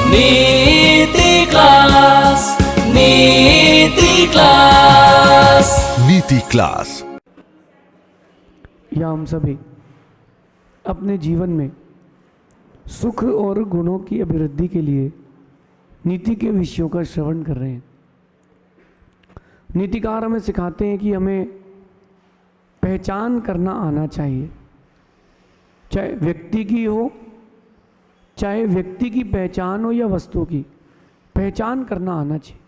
नीति क्लास, नीति क्लास, नीति क्लास। या हम सभी अपने जीवन में सुख और गुणों की अभिवृद्धि के लिए नीति के विषयों का श्रवण कर रहे हैं। नीतिकार हमें सिखाते हैं कि हमें पहचान करना आना चाहिए, चाहे व्यक्ति की हो, चाहे व्यक्ति की पहचान हो या वस्तु की, पहचान करना आना चाहिए।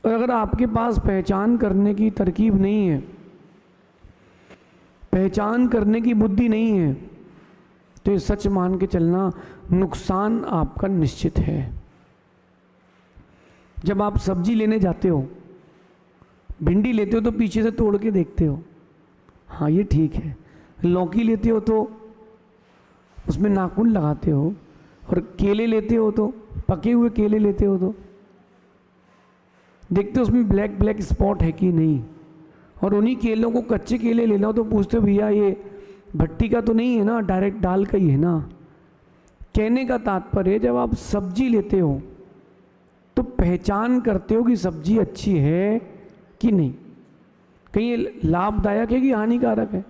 और अगर आपके पास पहचान करने की तरकीब नहीं है, पहचान करने की बुद्धि नहीं है, तो ये सच मान के चलना नुकसान आपका निश्चित है। जब आप सब्जी लेने जाते हो, भिंडी लेते हो तो पीछे से तोड़ के देखते हो, हाँ ये ठीक है। लौकी लेते हो तो उसमें नाखून लगाते हो, और केले लेते हो तो पके हुए केले लेते हो तो देखते हो उसमें ब्लैक ब्लैक स्पॉट है कि नहीं। और उन्हीं केलों को कच्चे केले लेना हो तो पूछते हो भैया ये भट्टी का तो नहीं है ना, डायरेक्ट डाल का ही है ना। कहने का तात्पर्य, जब आप सब्जी लेते हो तो पहचान करते हो कि सब्जी अच्छी है कि नहीं, कहीं ये लाभदायक है कि हानिकारक है।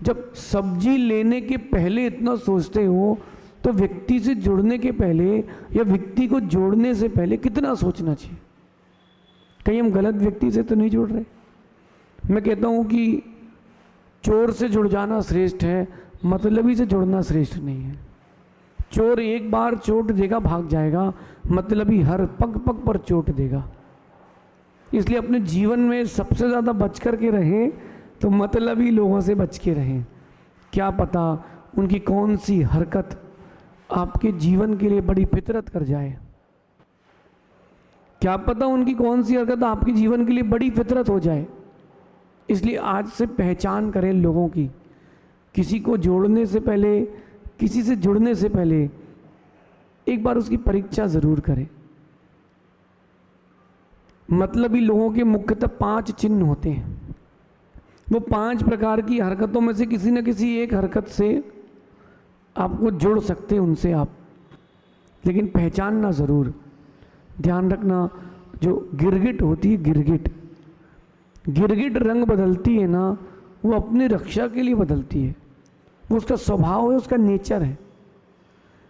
जब सब्जी लेने के पहले इतना सोचते हो तो व्यक्ति से जुड़ने के पहले या व्यक्ति को जोड़ने से पहले कितना सोचना चाहिए। कहीं हम गलत व्यक्ति से तो नहीं जुड़ रहे। मैं कहता हूँ कि चोर से जुड़ जाना श्रेष्ठ है, मतलबी से जुड़ना श्रेष्ठ नहीं है। चोर एक बार चोट देगा भाग जाएगा, मतलबी हर पग पग पर चोट देगा। इसलिए अपने जीवन में सबसे ज़्यादा बच कर के रहें तो मतलबी लोगों से बच के रहें। क्या पता उनकी कौन सी हरकत आपके जीवन के लिए बड़ी फितरत कर जाए, क्या पता उनकी कौन सी हरकत आपके जीवन के लिए बड़ी फितरत हो जाए। इसलिए आज से पहचान करें लोगों की। किसी को जोड़ने से पहले, किसी से जुड़ने से पहले एक बार उसकी परीक्षा ज़रूर करें। मतलबी लोगों के मुख्यतः 5 चिन्ह होते हैं। वो 5 प्रकार की हरकतों में से किसी न किसी एक हरकत से आपको जुड़ सकते हैं उनसे आप, लेकिन पहचानना ज़रूर। ध्यान रखना, जो गिरगिट होती है, गिरगिट रंग बदलती है ना, वो अपनी रक्षा के लिए बदलती है, वो उसका स्वभाव है, उसका नेचर है।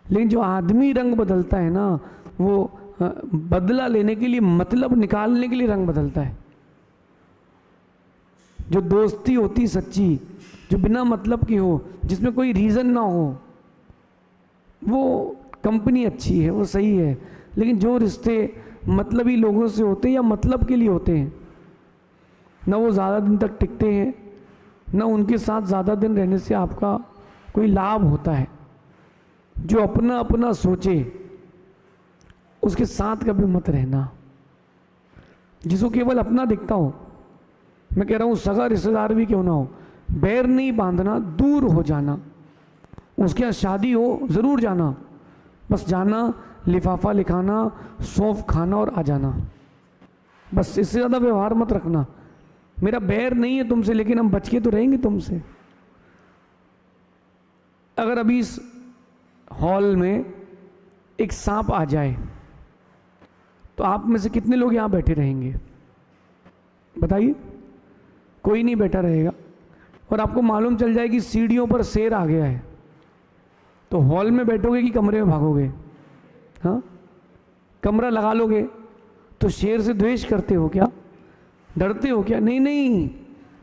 लेकिन जो आदमी रंग बदलता है ना, वो बदला लेने के लिए, मतलब निकालने के लिए रंग बदलता है। जो दोस्ती होती सच्ची, जो बिना मतलब की हो, जिसमें कोई रीज़न ना हो, वो कंपनी अच्छी है, वो सही है। लेकिन जो रिश्ते मतलबी लोगों से होते हैं या मतलब के लिए होते हैं, ना वो ज़्यादा दिन तक टिकते हैं, ना उनके साथ ज़्यादा दिन रहने से आपका कोई लाभ होता है। जो अपना अपना सोचे उसके साथ कभी मत रहना। जिसको केवल अपना दिखता हो, मैं कह रहा हूँ सगा रिश्तेदार भी क्यों ना हो, बैर नहीं बांधना, दूर हो जाना। उसके यहाँ शादी हो ज़रूर जाना, बस जाना, लिफाफा लिखाना, सौंफ खाना और आ जाना, बस। इससे ज़्यादा व्यवहार मत रखना। मेरा बैर नहीं है तुमसे, लेकिन हम बच के तो रहेंगे तुमसे। अगर अभी इस हॉल में एक सांप आ जाए तो आप में से कितने लोग यहाँ बैठे रहेंगे? बताइए। कोई नहीं बैठा रहेगा। और आपको मालूम चल जाए कि सीढ़ियों पर शेर आ गया है, तो हॉल में बैठोगे कि कमरे में भागोगे? हाँ, कमरा लगा लोगे। तो शेर से द्वेष करते हो क्या? डरते हो क्या? नहीं नहीं,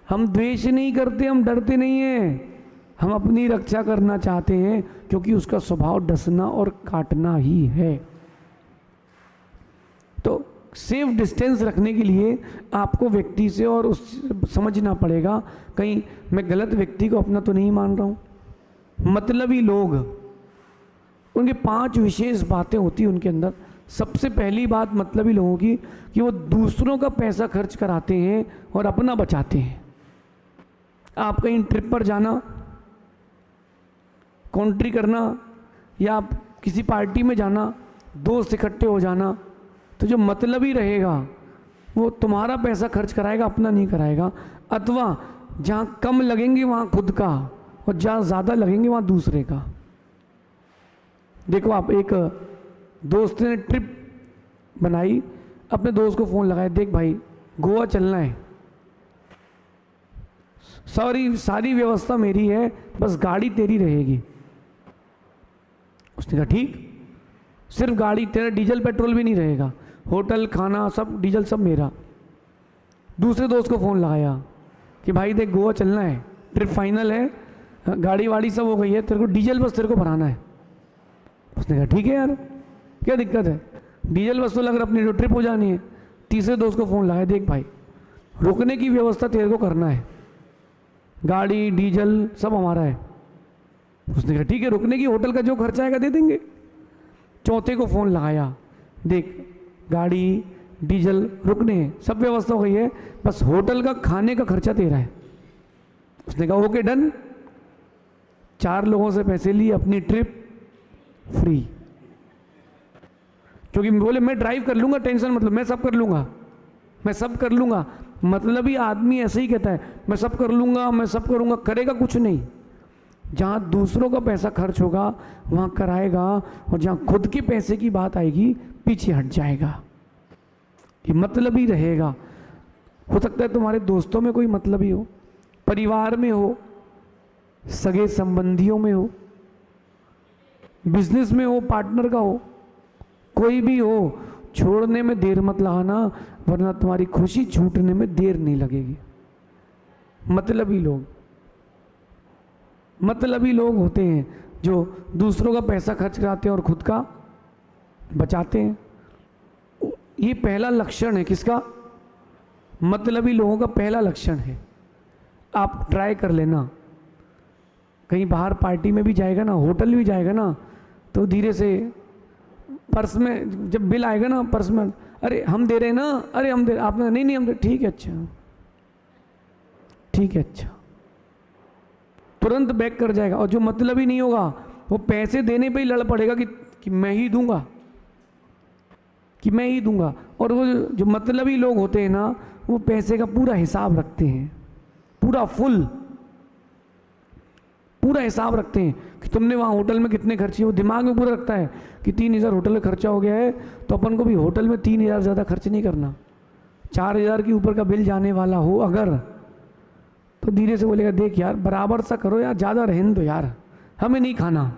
हम द्वेष नहीं करते, हम डरते नहीं हैं। हम अपनी रक्षा करना चाहते हैं, क्योंकि उसका स्वभाव डसना और काटना ही है। तो सेफ डिस्टेंस रखने के लिए आपको व्यक्ति से और उस समझना पड़ेगा, कहीं मैं गलत व्यक्ति को अपना तो नहीं मान रहा हूँ। मतलबी लोग, उनके 5 विशेष बातें होती हैं उनके अंदर। सबसे पहली बात मतलबी लोगों की कि वो दूसरों का पैसा खर्च कराते हैं और अपना बचाते हैं। आप कहीं ट्रिप पर जाना, कॉन्ट्री करना, या आप किसी पार्टी में जाना, दोस्त इकट्ठे हो जाना, तो जो मतलबी रहेगा वो तुम्हारा पैसा खर्च कराएगा, अपना नहीं कराएगा। अथवा जहाँ कम लगेंगे वहाँ खुद का, और जहाँ ज़्यादा लगेंगे वहाँ दूसरे का। देखो, आप एक दोस्त ने ट्रिप बनाई, अपने दोस्त को फ़ोन लगाया, देख भाई गोवा चलना है, सारी व्यवस्था मेरी है, बस गाड़ी तेरी रहेगी। उसने कहा ठीक, सिर्फ गाड़ी, तेरा डीजल पेट्रोल भी नहीं रहेगा, होटल खाना सब डीजल सब मेरा। दूसरे दोस्त को फ़ोन लगाया कि भाई देख गोवा चलना है, ट्रिप फाइनल है, गाड़ी वाड़ी सब हो गई है, तेरे को डीजल बस तेरे को भराना है। उसने कहा ठीक है यार, क्या दिक्कत है, डीजल बस तो लग रहा अपनी ट्रिप हो जानी है। तीसरे दोस्त को फ़ोन लगाया, देख भाई रुकने की व्यवस्था तेरे को करना है, गाड़ी डीजल सब हमारा है। उसने कहा ठीक है, रुकने की होटल का जो खर्चा आएगा दे देंगे। चौथे को फ़ोन लगाया, देख गाड़ी डीजल रुकने सब व्यवस्था हो गई है, बस होटल का खाने का खर्चा तेरा है। उसने कहा ओके डन। 4 लोगों से पैसे लिए, अपनी ट्रिप फ्री, क्योंकि बोले मैं ड्राइव कर लूंगा, टेंशन मतलब मैं सब कर लूंगा, मैं सब कर लूंगा। मतलब ही आदमी ऐसे ही कहता है, मैं सब कर लूंगा, मैं सब करूंगा, करेगा कुछ नहीं। जहाँ दूसरों का पैसा खर्च होगा वहाँ कराएगा, और जहाँ खुद के पैसे की बात आएगी पीछे हट जाएगा। ये मतलब ही रहेगा। हो सकता है तुम्हारे दोस्तों में कोई मतलब ही हो, परिवार में हो, सगे संबंधियों में हो, बिजनेस में हो, पार्टनर का हो, कोई भी हो, छोड़ने में देर मत लगाना, वरना तुम्हारी खुशी छूटने में देर नहीं लगेगी। मतलबी लोग होते हैं जो दूसरों का पैसा खर्च कराते हैं और खुद का बचाते हैं। ये पहला लक्षण है किसका? मतलबी लोगों का पहला लक्षण है। आप ट्राई कर लेना, कहीं बाहर पार्टी में भी जाएगा ना, होटल भी जाएगा ना, तो धीरे से पर्स में जब बिल आएगा ना, पर्स में अरे हम दे रहे हैं ना, अरे हम दे, आपने नहीं नहीं हम दे, ठीक है अच्छा, ठीक है अच्छा, तुरंत बैक कर जाएगा। और जो मतलब ही नहीं होगा वो पैसे देने पे ही लड़ पड़ेगा कि मैं ही दूंगा, कि मैं ही दूंगा। और वो जो मतलबी लोग होते हैं ना, वो पैसे का पूरा हिसाब रखते हैं, पूरा हिसाब रखते हैं कि तुमने वहाँ होटल में कितने खर्चे, वो दिमाग में पूरा रखता है कि 3000 होटल में खर्चा हो गया है, तो अपन को भी होटल में 3000 ज़्यादा खर्च नहीं करना। 4000 के ऊपर का बिल जाने वाला हो अगर, तो धीरे से बोलेगा देख यार बराबर सा करो यार, ज़्यादा रहने दो यार, हमें नहीं खाना,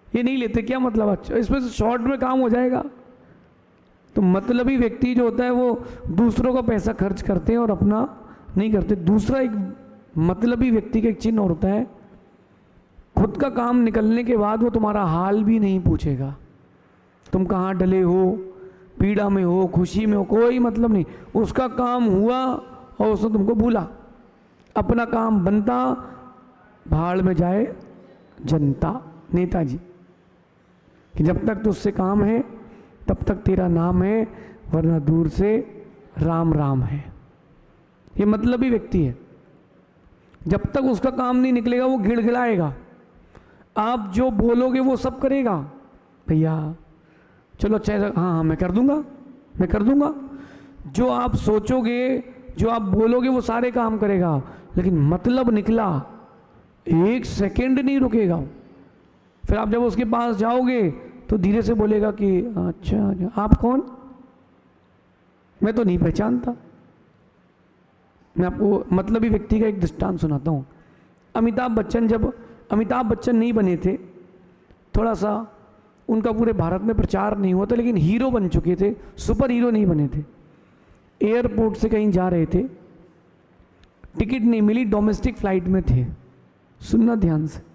ये नहीं लेते, क्या मतलब, अच्छा इसमें से शॉर्ट में काम हो जाएगा। तो मतलबी व्यक्ति जो होता है वो दूसरों का पैसा खर्च करते हैं और अपना नहीं करते। दूसरा एक मतलबी व्यक्ति का एक चिन्ह और होता है, खुद का काम निकलने के बाद वो तुम्हारा हाल भी नहीं पूछेगा, तुम कहाँ डले हो, पीड़ा में हो, खुशी में हो, कोई मतलब नहीं। उसका काम हुआ और उसने तुमको भूला, अपना काम बनता, भाड़ में जाए जनता। नेताजी कि जब तक तुझसे काम है तब तक तेरा नाम है, वरना दूर से राम राम है। ये मतलबी व्यक्ति है, जब तक उसका काम नहीं निकलेगा वो गिड़गिड़ाएगा, आप जो बोलोगे वो सब करेगा। भैया चलो अच्छा, हाँ हाँ मैं कर दूंगा। जो आप सोचोगे, जो आप बोलोगे वो सारे काम करेगा, लेकिन मतलब निकला 1 सेकंड नहीं रुकेगा। फिर आप जब उसके पास जाओगे तो धीरे से बोलेगा कि अच्छा आप कौन, मैं तो नहीं पहचानता। मैं आपको मतलबी व्यक्ति का एक दृष्टांत सुनाता हूँ। अमिताभ बच्चन नहीं बने थे, थोड़ा सा उनका पूरे भारत में प्रचार नहीं हुआ था, लेकिन हीरो बन चुके थे, सुपर हीरो नहीं बने थे। एयरपोर्ट से कहीं जा रहे थे, टिकट नहीं मिली, डोमेस्टिक फ्लाइट में थे। सुनना ध्यान से,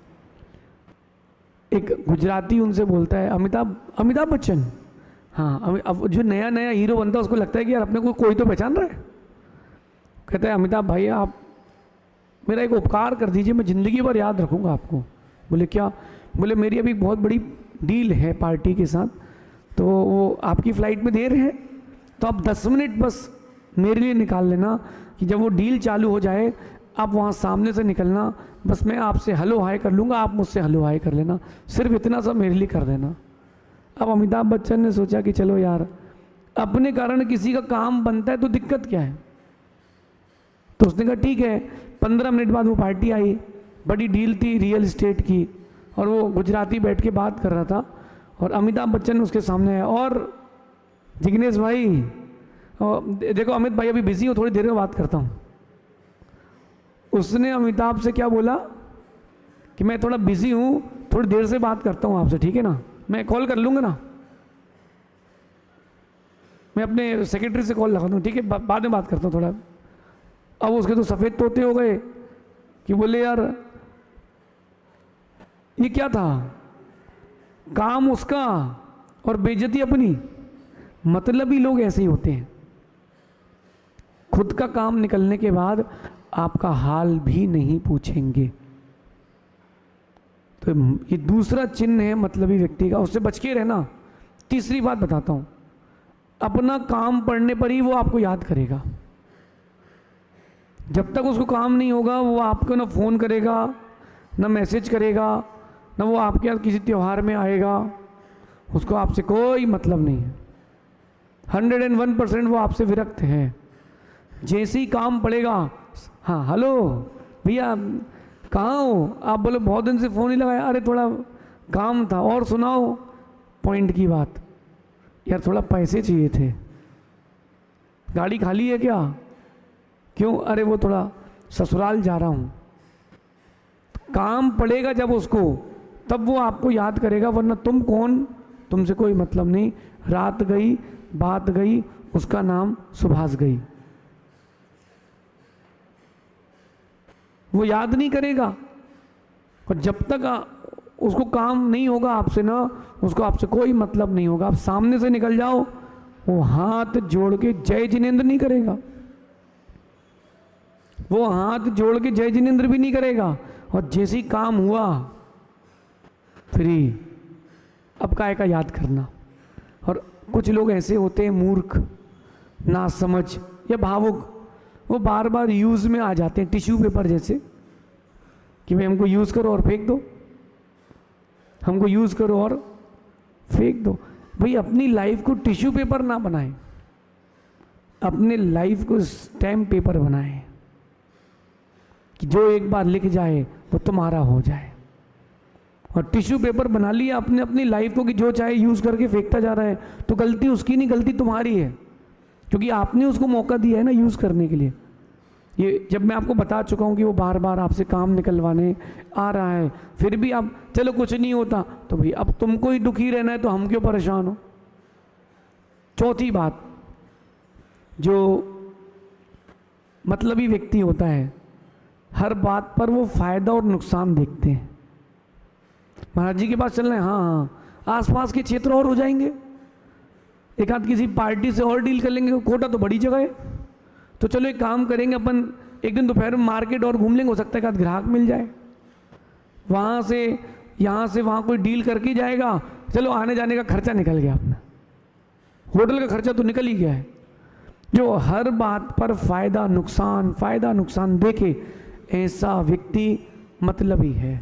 एक गुजराती उनसे बोलता है अमिताभ बच्चन, हाँ। अब जो नया नया हीरो बनता है उसको लगता है कि यार अपने को कोई तो पहचान रहा है। कहता है अमिताभ भाई आप मेरा एक उपकार कर दीजिए, मैं ज़िंदगी भर याद रखूँगा आपको। बोले क्या? बोले मेरी अभी बहुत बड़ी डील है पार्टी के साथ, तो वो आपकी फ़्लाइट में देर है, तो आप 10 मिनट बस मेरे लिए निकाल लेना, कि जब वो डील चालू हो जाए आप वहाँ सामने से निकलना, बस मैं आपसे हेलो हाय कर लूँगा, आप मुझसे हेलो हाय कर लेना, सिर्फ इतना सा मेरे लिए कर देना। अब अमिताभ बच्चन ने सोचा कि चलो यार, अपने कारण किसी का काम बनता है तो दिक्कत क्या है। तो उसने कहा ठीक है। 15 मिनट बाद वो पार्टी आई, बड़ी डील थी रियल इस्टेट की, और वो गुजराती बैठ के बात कर रहा था। और अमिताभ बच्चन उसके सामने है। और जिग्नेश भाई, देखो अमित भाई अभी बिजी हो, थोड़ी देर में बात करता हूँ। उसने अमिताभ से क्या बोला कि मैं थोड़ा बिजी हूँ, थोड़ी देर से बात करता हूँ आपसे, ठीक है ना, मैं कॉल कर लूँगा ना, मैं अपने सेक्रेटरी से कॉल लगा दूँ, ठीक है, बाद में बात करता हूँ थोड़ा। अब उसके तो सफ़ेद तोते हो गए कि बोले यार ये क्या था, काम उसका और बेइज्जती अपनी। मतलबी लोग ऐसे ही होते हैं, खुद का काम निकलने के बाद आपका हाल भी नहीं पूछेंगे। तो ये दूसरा चिन्ह है मतलबी व्यक्ति का, उससे बच के रहना। तीसरी बात बताता हूं, अपना काम पड़ने पर ही वो आपको याद करेगा। जब तक उसको काम नहीं होगा वो आपको ना फ़ोन करेगा, ना मैसेज करेगा, ना वो आपके यहाँ किसी त्यौहार में आएगा, उसको आपसे कोई मतलब नहीं है। 101% वो आपसे विरक्त है। जैसे ही काम पड़ेगा, हाँ हेलो भैया कहाँ हो आप, बोले बहुत दिन से फ़ोन ही लगाया, अरे थोड़ा काम था, और सुनाओ पॉइंट की बात, यार थोड़ा पैसे चाहिए थे, गाड़ी खाली है क्या, क्यों, अरे वो थोड़ा ससुराल जा रहा हूँ। काम पड़ेगा जब उसको, तब वो आपको याद करेगा, वरना तुम कौन, तुमसे कोई मतलब नहीं। रात गई बात गई, उसका नाम सुभाष गई। वो याद नहीं करेगा, और जब तक उसको काम नहीं होगा आपसे ना, उसको आपसे कोई मतलब नहीं होगा। आप सामने से निकल जाओ, वो हाथ जोड़ के जय जिनेंद्र नहीं करेगा, वो हाथ जोड़ के जय जिनेंद्र भी नहीं करेगा। और जैसे ही काम हुआ फ्री, अब काय का याद करना। और कुछ लोग ऐसे होते हैं मूर्ख, नासमझ या भावुक, वो बार बार यूज़ में आ जाते हैं, टिश्यू पेपर जैसे, कि भाई हमको यूज़ करो और फेंक दो, हमको यूज़ करो और फेंक दो। भाई अपनी लाइफ को टिश्यू पेपर ना बनाएं, अपने लाइफ को स्टैम्प पेपर बनाएं, कि जो एक बार लिख जाए वो तुम्हारा हो जाए। और टिश्यू पेपर बना लिया अपने अपनी लाइफ को, कि जो चाहे यूज़ करके फेंकता जा रहा है, तो गलती उसकी नहीं, गलती तुम्हारी है, क्योंकि आपने उसको मौका दिया है ना यूज़ करने के लिए। ये जब मैं आपको बता चुका हूँ कि वो बार बार आपसे काम निकलवाने आ रहा है, फिर भी आप चलो कुछ नहीं होता, तो भाई अब तुमको ही दुखी रहना है, तो हम क्यों परेशान हो। चौथी बात, जो मतलबी व्यक्ति होता है, हर बात पर वो फायदा और नुकसान देखते हैं। महाराज जी के पास चल रहे हैं, हाँ हाँ, आसपास के क्षेत्र और हो जाएंगे, एक आध किसी पार्टी से और डील कर लेंगे, कोटा तो बड़ी जगह है, तो चलो एक काम करेंगे अपन, एक दिन दोपहर में मार्केट और घूम लेंगे, हो सकता है कि ग्राहक मिल जाए, वहाँ से यहाँ से वहाँ कोई डील करके जाएगा, चलो आने जाने का खर्चा निकल गया अपना, होटल का खर्चा तो निकल ही गया है। जो हर बात पर फायदा नुकसान देखे, ऐसा व्यक्ति मतलबी है।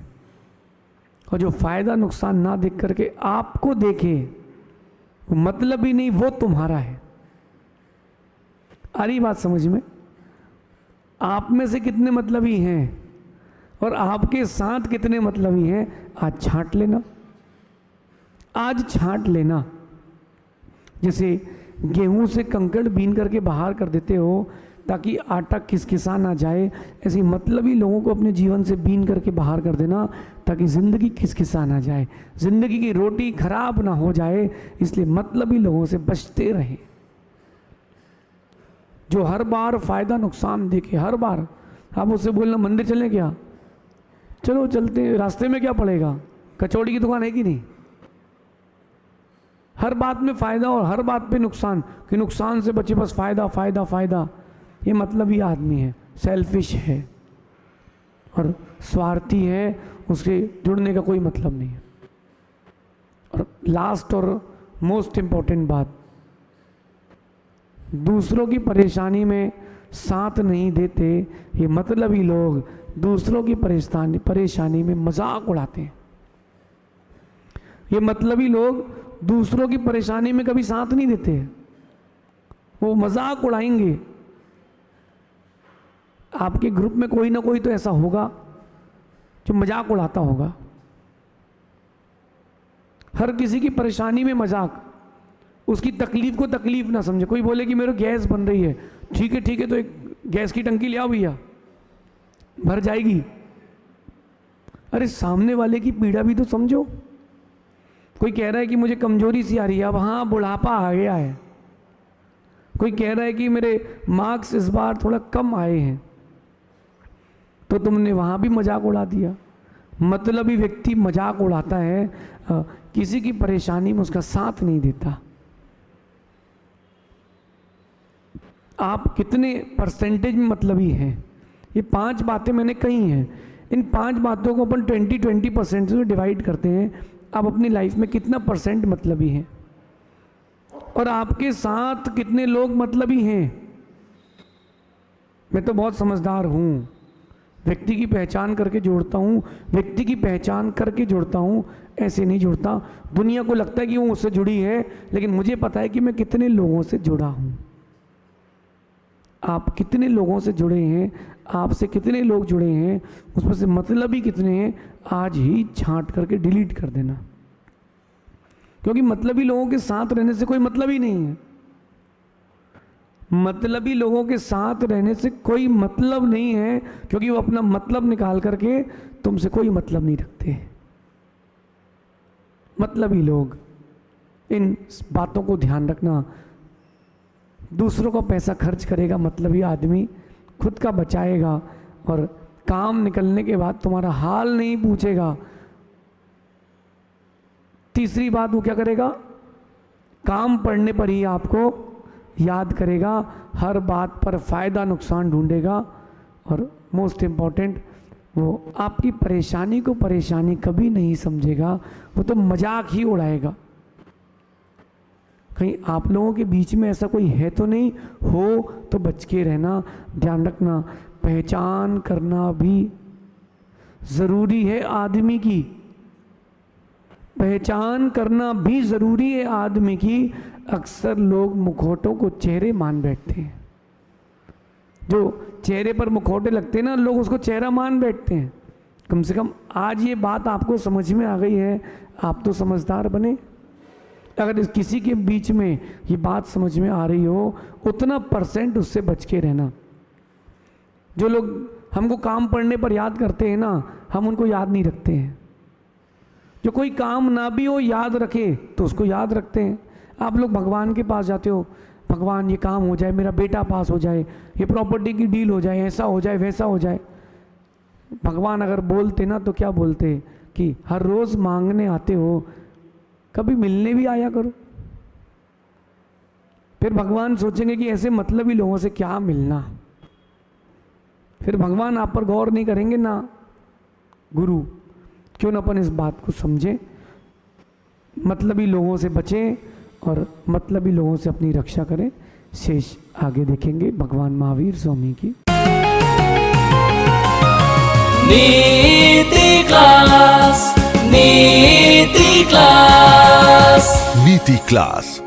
और जो फायदा नुकसान ना देख करके आपको देखे, वो मतलबी नहीं, वो तुम्हारा है। आ रही बात समझ में? आप में से कितने मतलबी हैं और आपके साथ कितने मतलबी हैं, आज छांट लेना, आज छांट लेना। जैसे गेहूं से कंकड़ बीन करके बाहर कर देते हो ताकि आटा किसकिसा ना जाए, ऐसे मतलबी लोगों को अपने जीवन से बीन करके बाहर कर देना ताकि ज़िंदगी किसकिसा ना जाए, ज़िंदगी की रोटी खराब ना हो जाए। इसलिए मतलबी लोगों से बचते रहें, जो हर बार फायदा नुकसान देखे। हर बार आप उससे बोलना मंदिर चलें क्या, चलो चलते, रास्ते में क्या पड़ेगा, कचौड़ी की दुकान है कि नहीं। हर बात में फ़ायदा और हर बात पे नुकसान, कि नुकसान से बचे, बस फ़ायदा फ़ायदा फ़ायदा। ये मतलबी आदमी है, सेल्फिश है और स्वार्थी है, उससे जुड़ने का कोई मतलब नहीं है। और लास्ट और मोस्ट इम्पॉर्टेंट बात, दूसरों की परेशानी में साथ नहीं देते। ये मतलबी लोग दूसरों की परेशानी में मजाक उड़ाते हैं। ये मतलबी लोग दूसरों की परेशानी में कभी साथ नहीं देते, वो मजाक उड़ाएंगे। आपके ग्रुप में कोई ना कोई तो ऐसा होगा जो मजाक उड़ाता होगा। हर किसी की परेशानी में मजाक, उसकी तकलीफ को तकलीफ ना समझे। कोई बोले कि मेरे गैस बन रही है, ठीक है तो एक गैस की टंकी ले आओ भैया, भर जाएगी। अरे सामने वाले की पीड़ा भी तो समझो। कोई कह रहा है कि मुझे कमजोरी सी आ रही है, अब हाँ बुढ़ापा आ गया है। कोई कह रहा है कि मेरे मार्क्स इस बार थोड़ा कम आए हैं, तो तुमने वहाँ भी मजाक उड़ा दिया। मतलबी व्यक्ति मजाक उड़ाता है, किसी की परेशानी में उसका साथ नहीं देता। आप कितने परसेंटेज में मतलबी हैं? ये 5 बातें मैंने कही हैं। इन 5 बातों को अपन 20% से डिवाइड करते हैं। आप अपनी लाइफ में कितना % मतलबी हैं, और आपके साथ कितने लोग मतलबी हैं? मैं तो बहुत समझदार हूँ, व्यक्ति की पहचान करके जोड़ता हूँ, व्यक्ति की पहचान करके जोड़ता हूँ, ऐसे नहीं जोड़ता। दुनिया को लगता है कि वो उससे जुड़ी है, लेकिन मुझे पता है कि मैं कितने लोगों से जुड़ा हूँ। आप कितने लोगों से जुड़े हैं, आपसे कितने लोग जुड़े हैं, उसमें से मतलबी कितने हैं, आज ही छांट करके डिलीट कर देना। क्योंकि मतलबी लोगों के साथ रहने से कोई मतलब ही नहीं है। मतलबी लोगों के साथ रहने से कोई मतलब नहीं है, क्योंकि वो अपना मतलब निकाल करके तुमसे कोई मतलब नहीं रखते। मतलबी लोग, इन बातों को ध्यान रखना। दूसरों का पैसा खर्च करेगा मतलबी आदमी, खुद का बचाएगा, और काम निकलने के बाद तुम्हारा हाल नहीं पूछेगा। तीसरी बात, वो क्या करेगा? काम पड़ने पर ही आपको याद करेगा, हर बात पर फायदा नुकसान ढूंढेगा, और मोस्ट इम्पॉर्टेंट, वो आपकी परेशानी को परेशानी कभी नहीं समझेगा, वो तो मजाक ही उड़ाएगा। कहीं आप लोगों के बीच में ऐसा कोई है तो नहीं? हो तो बच के रहना। ध्यान रखना, पहचान करना भी ज़रूरी है आदमी की। पहचान करना भी ज़रूरी है आदमी की। अक्सर लोग मुखौटों को चेहरे मान बैठते हैं। जो चेहरे पर मुखौटे लगते हैं ना, लोग उसको चेहरा मान बैठते हैं। कम से कम आज ये बात आपको समझ में आ गई है, आप तो समझदार बने। अगर किसी के बीच में ये बात समझ में आ रही हो, उतना % उससे बच के रहना। जो लोग हमको काम पड़ने पर याद करते हैं ना, हम उनको याद नहीं रखते हैं। जो कोई काम ना भी हो याद रखे तो उसको याद रखते हैं। आप लोग भगवान के पास जाते हो, भगवान ये काम हो जाए, मेरा बेटा पास हो जाए, ये प्रॉपर्टी की डील हो जाए, ऐसा हो जाए, वैसा हो जाए। भगवान अगर बोलते ना तो क्या बोलते कि हर रोज़ मांगने आते हो, कभी मिलने भी आया करो। फिर भगवान सोचेंगे कि ऐसे मतलबी लोगों से क्या मिलना। फिर भगवान आप पर गौर नहीं करेंगे ना गुरु। क्यों न अपन इस बात को समझें, मतलबी लोगों से बचें और मतलबी लोगों से अपनी रक्षा करें। शेष आगे देखेंगे। भगवान महावीर स्वामी की नीति क्लास, नीति क्लास, नीति क्लास।